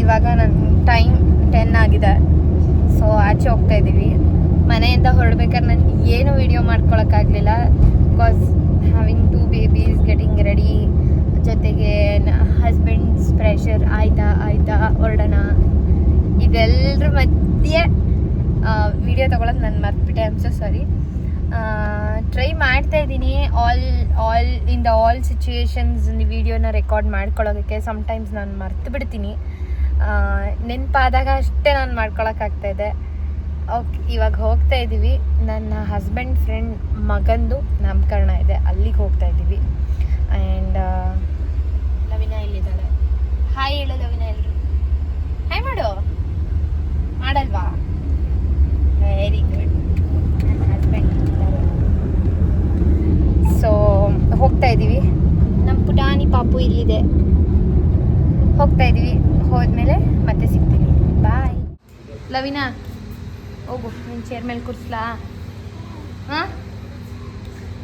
ಇವಾಗ ನನ್ನ ಟೈಮ್ 10 ಆಗಿದೆ. ಸೊ ಆಚೆ ಹೋಗ್ತಾ ಇದ್ದೀವಿ. ಮನೆಯಿಂದ ಹೊರಡ್ಬೇಕಾದ್ರೆ ನನಗೆ ಏನೂ ವೀಡಿಯೋ ಮಾಡ್ಕೊಳಕ್ಕಾಗಲಿಲ್ಲ. Because having 2 babies, getting ready, ಜೊತೆಗೆ ಹಸ್ಬೆಂಡ್ಸ್ ಪ್ರೆಷರ್ ಆಯ್ತಾ ಹೊರಡೋಣ, ಇದೆಲ್ಲರ ಮಧ್ಯೆ ವಿಡಿಯೋ ತೊಗೊಳಕ್ಕೆ ನಾನು ಮರ್ತ್ಬಿಟ್ಟೆ. I am so sorry. Try ಮಾಡ್ತಾ ಇದ್ದೀನಿ ಆಲ್ ಸಿಚುವೇಶನ್ಸ್ ವಿಡಿಯೋನ ರೆಕಾರ್ಡ್ ಮಾಡ್ಕೊಳ್ಳೋದಕ್ಕೆ. ಸಮ್ಟೈಮ್ಸ್ ನಾನು ಮರ್ತು ಬಿಡ್ತೀನಿ, ನೆನಪಾದಾಗ ಅಷ್ಟೇ ನಾನು ಮಾಡ್ಕೊಳಕ್ಕಾಗ್ತಾಯಿದೆ. ಓಕೆ, ಇವಾಗ ಹೋಗ್ತಾ ಇದ್ದೀವಿ. ನನ್ನ ಹಸ್ಬೆಂಡ್ ಫ್ರೆಂಡ್ ಮಗಂದು ನಾಮಕರಣ ಇದೆ, ಅಲ್ಲಿಗೆ ಹೋಗ್ತಾ ಇದ್ದೀವಿ. ಆ್ಯಂಡ್ ಲವಿನಾ ಇಲ್ಲಿದ್ದಾಳೆ. ಹಾಯ್ ಹೇಳು ಲವಿನಾ, ಎಲ್ಲರೂ ಹಾಯ್ ಮಾಡು. ಮಾಡಲ್ವಾ? Very good. ನನ್ನ ಹಸ್ಬೆಂಡ್ ಇದ್ದಾರೆ. ಸೊ ಹೋಗ್ತಾ ಇದ್ದೀವಿ. ನಮ್ಮ ಪುಟಾಣಿ ಪಾಪು ಇಲ್ಲಿದೆ. ಹೋಗ್ತಾ ಇದ್ದೀವಿ. ಹೋದ್ಮೇಲೆ ಮತ್ತೆ ಸಿಗ್ತೀನಿ. ಬಾಯ್. ಲವಿನಾ ಹೋಗು, ನಿನ್ನ ಚೇರ್ ಮೇಲೆ ಕೂರಿಸ್ಲಾ? ಹಾಂ,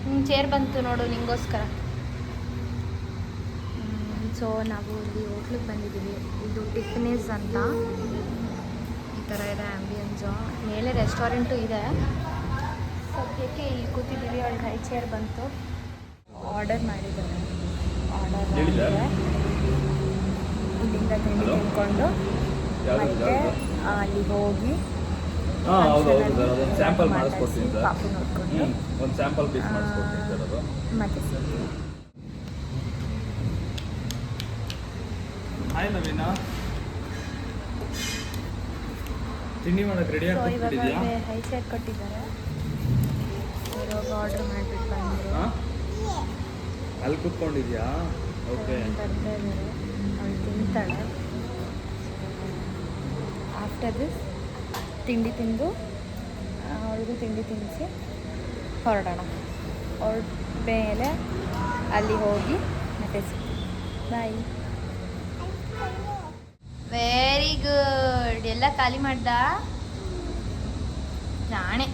ನಿನ್ನ ಚೇರ್ ಬಂತು ನೋಡು ನಿಂಗೋಸ್ಕರ. ಸೊ ನಾವು ಇಲ್ಲಿ ಹೋಟ್ಲಿಗೆ ಬಂದಿದ್ದೀವಿ. ಇದು ಟಿಫಿನೀಸ್ ಅಂತ. ಈ ಥರ ಇದೆ ಆ್ಯಂಬಿಯನ್ಸು. ಮೇಲೆ ರೆಸ್ಟೋರೆಂಟು ಇದೆ. ಸದ್ಯಕ್ಕೆ ಇಲ್ಲಿ ಕೂತಿದ್ದೀವಿ. ಅವಳು ಹೈ ಚೇರ್ ಬಂತು. ಆರ್ಡರ್ ಮಾಡಿದ್ದಾರೆ. ಆರ್ಡರ್ ಮಾಡಿದರೆ ಇಲ್ಲಿಂದ ತಿಂಡಿ ತಿನ್ಕೊಂಡು ಮತ್ತೆ ಅಲ್ಲಿ ಹೋಗಿ ಸ್ಯಾಂಪಲ್ ಮಾಡಿಸ್ಕೊಡ್ತೀನಿ ಸರ್. ಪಾಪು ನೋಡ್ಕೊಂಡು ಒಂದು ಸ್ಯಾಂಪಲ್ ಪೀಸ್ ಮಾಡಿಸ್ಕೊಡ್ತೀನಿ ಸರ್. ಅದು ಮತ್ತೆ ಸಿಗ್ತೀವಿ. ಹಾಯ್ ನವೀನಾ, ತಿಂಡಿ ಮಾಡಕ್ಕೆ ರೆಡಿ ಸೊ ಇವಾಗ ಆಗ್ತಿದ್ಯಾ? ಹೈ ಚೇರ್ ಕೊಟ್ಟಿದ್ದಾರೆ. ಇವಾಗ ಆರ್ಡರ್ ಮಾಡಿಬಿಟ್ಟು ಬಂದರು. ಅಲ್ಲಿ ಕೂತ್ಕೊಂಡಿದ್ಯಾ? ಓಕೆ. ಬರ್ತಾ ಇದ್ದಾರೆ. ಅವಳು ತಿಂತಾಳೆ. ಆಫ್ಟರ್ ದಿಸ್ ತಿಂಡಿ ತಿಂದು ಅವಳಿಗೂ ತಿಂಡಿ ತಿನ್ನಿಸಿ ಹೊರಡೋಣ. ಹೊರಟ ಮೇಲೆ ಅಲ್ಲಿ ಹೋಗಿ ಮತ್ತೆ ಸಿಗ್ತೀವಿ. ಬಾಯ್. Very good. ಎಲ್ಲ ಖಾಲಿ ಮಾಡ್ದ? ಜಾಣೆ.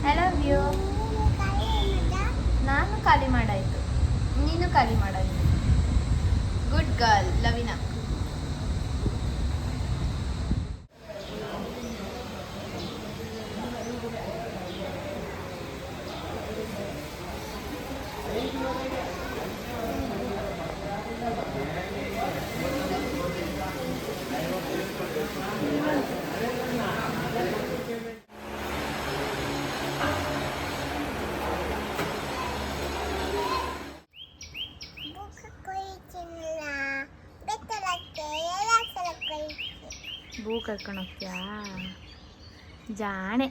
I love you. ನಾನು ಖಾಲಿ ಮಾಡಾಯಿತು, ನೀನು ಖಾಲಿ ಮಾಡಾಯಿತು. Good girl Lavina. ಬೂ ಕರ್ಕೊಂಡು ಹೋಗ್ತೀಯಾ? ಜಾಣೆ.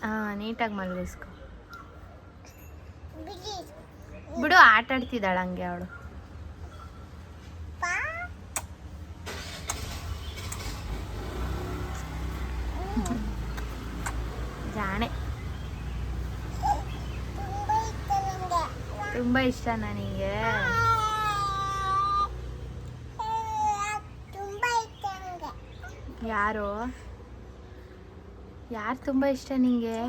ಹಾಂ, ನೀಟಾಗಿ ಮಲಗಿಸ್ಕೊ ಬಿಡು. ಆಟ ಆಡ್ತಿದ್ದಾಳೆ ಹಂಗೆ ಅವಳು. ಜಾಣೆ. ತುಂಬ ಇಷ್ಟ ನನಗೆ. ಯಾರು ತುಂಬ ಇಷ್ಟ ನಿಂಗೆ?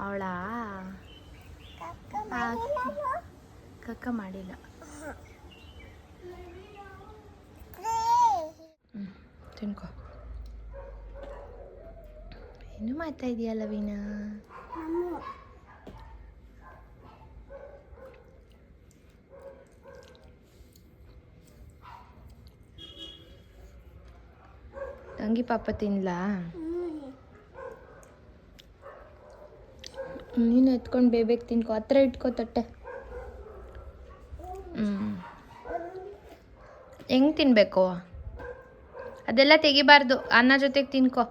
ಅವಳಾ? ಕಕ್ಕ ಮಾಡಿಲ್ಲ. ತಿನ್ಕೋ. ಏನು ಮಾಡ್ತಾ ಇದೀಯ ಲವೀನಾ? ತಂಗಿ ಪಾಪ ತಿನ್ಲಾ? ನೀನು ಎತ್ಕೊಂಡು ಬೇಬೇಕು. ತಿನ್ಕೋ. ಹತ್ರ ಇಟ್ಕೋ ತಟ್ಟೆ. ಹೆಂಗೆ ತಿನ್ನಬೇಕು? ಅದೆಲ್ಲ ತೆಗಿಬಾರ್ದು. ಅನ್ನ ಜೊತೆಗೆ ತಿನ್ಕೋ.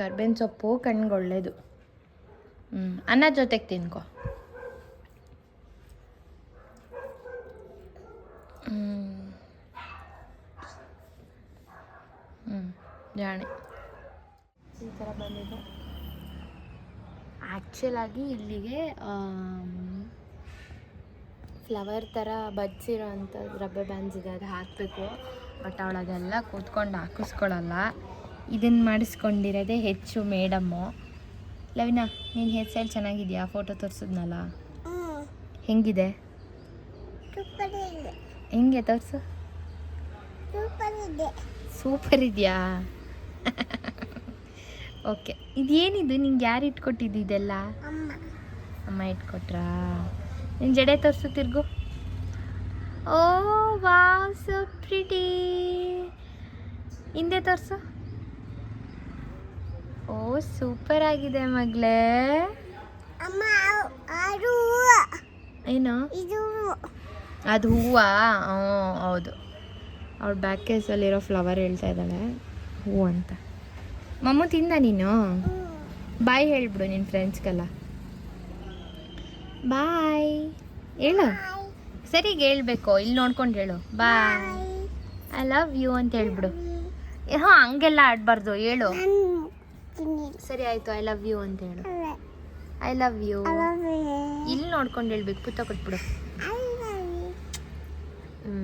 ಕರ್ಬೇವಿನ ಸೊಪ್ಪು ಕಣ್ಣಿಗೆ ಒಳ್ಳೇದು. ಅನ್ನ ಜೊತೆಗೆ ತಿನ್ಕೋ. ಜಾಣೆ. ಈ ಥರ ಬಂದಿದೆ. ಆ್ಯಕ್ಚುಲಾಗಿ ಇಲ್ಲಿಗೆ ಫ್ಲವರ್ ಥರ ಬಡ್ಸಿರೋ ಅಂಥ ರಬ್ಬರ್ ಬ್ಯಾಂಡ್ಸ್ ಇದೆ, ಅದು ಹಾಕಬೇಕು. ಬಟ್ ಅವಳು ಅದೆಲ್ಲ ಕೂತ್ಕೊಂಡು ಹಾಕಿಸ್ಕೊಳ್ಳಲ್ಲ. ಇದನ್ನು ಮಾಡಿಸ್ಕೊಂಡಿರೋದೇ ಹೆಚ್ಚು ಮೇಡಮ್ಮು. ಲವಿನಾ, ನೀನು ಹೇರ್ ಸ್ಟೈಲ್ ಚೆನ್ನಾಗಿದೆಯಾ? ಫೋಟೋ ತೋರಿಸಿದ್ನಲ್ಲ. ಹೆಂಗಿದೆ? ಹೆಂಗೆ ತೋರಿಸು. ಸೂಪರ್ ಇದೆಯಾ? ಓಕೆ. ಇದೇನಿದು ನಿಂಗೆ ಯಾರು ಇಟ್ಕೊಟ್ಟಿದ್ದು ಇದೆಲ್ಲ? ಅಮ್ಮ ಇಟ್ಕೊಟ್ರಾ? ನಿನ್ನ ಜಡೆ ತೋರಿಸು ತಿರ್ಗು. ಓ ವಾವ್, ಸೋ ಪ್ರಿಟಿ. ಹಿಂದೆ ತೋರಿಸು. ಓ ಸೂಪರ್ ಆಗಿದೆ ಮಗಳೇ. ಏನು ಅದು? ಹೂವಾ? ಹ್ಞೂ ಹೌದು. ಅವಳು ಬ್ಯಾಕ್ ಕೇಸಲ್ಲಿರೋ ಫ್ಲವರ್ ಹೇಳ್ತಾ ಇದ್ದಾಳೆ ಹೂ ಅಂತ. ಮಮ್ಮು ತಿಂದ ನೀನು? ಬಾಯ್ ಹೇಳ್ಬಿಡು ನಿನ್ನ ಫ್ರೆಂಡ್ಸ್ಗೆಲ್ಲ. ಬಾಯ್ ಹೇಳು. ಸರಿಗೆ ಹೇಳ್ಬೇಕು, ಇಲ್ಲಿ ನೋಡ್ಕೊಂಡು ಹೇಳು. ಬಾಯ್, ಐ ಲವ್ ಯು ಅಂತ ಹೇಳ್ಬಿಡು. ಹಾಂ, ಹಂಗೆಲ್ಲ ಆಡಬಾರ್ದು, ಹೇಳು. ಸರಿ ಆಯಿತು, ಐ ಲವ್ ಯು ಅಂತ ಹೇಳು. I love you. ಇಲ್ಲಿ ನೋಡ್ಕೊಂಡು ಹೇಳ್ಬೇಕು, ಪುತ್ತ ಕೊಟ್ಬಿಡು. ಹ್ಞೂ